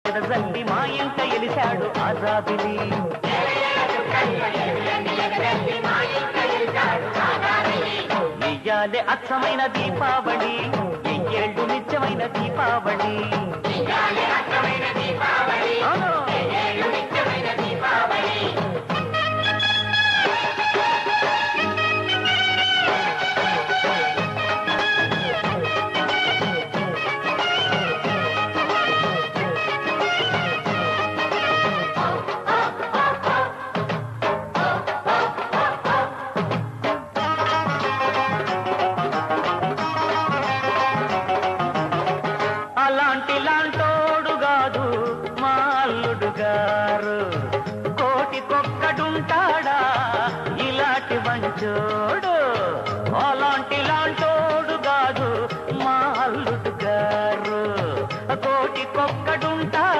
జల్లి మా ఇంట ఎలిశాడు ఆజాబిలి ఇయ్యాలే అచ్చమైన దీపావళి ఎయ్యేళ్ళు నిత్యమైన దీపావళి అలాంటి లాంటోడు కాదు మా అల్లుడుగా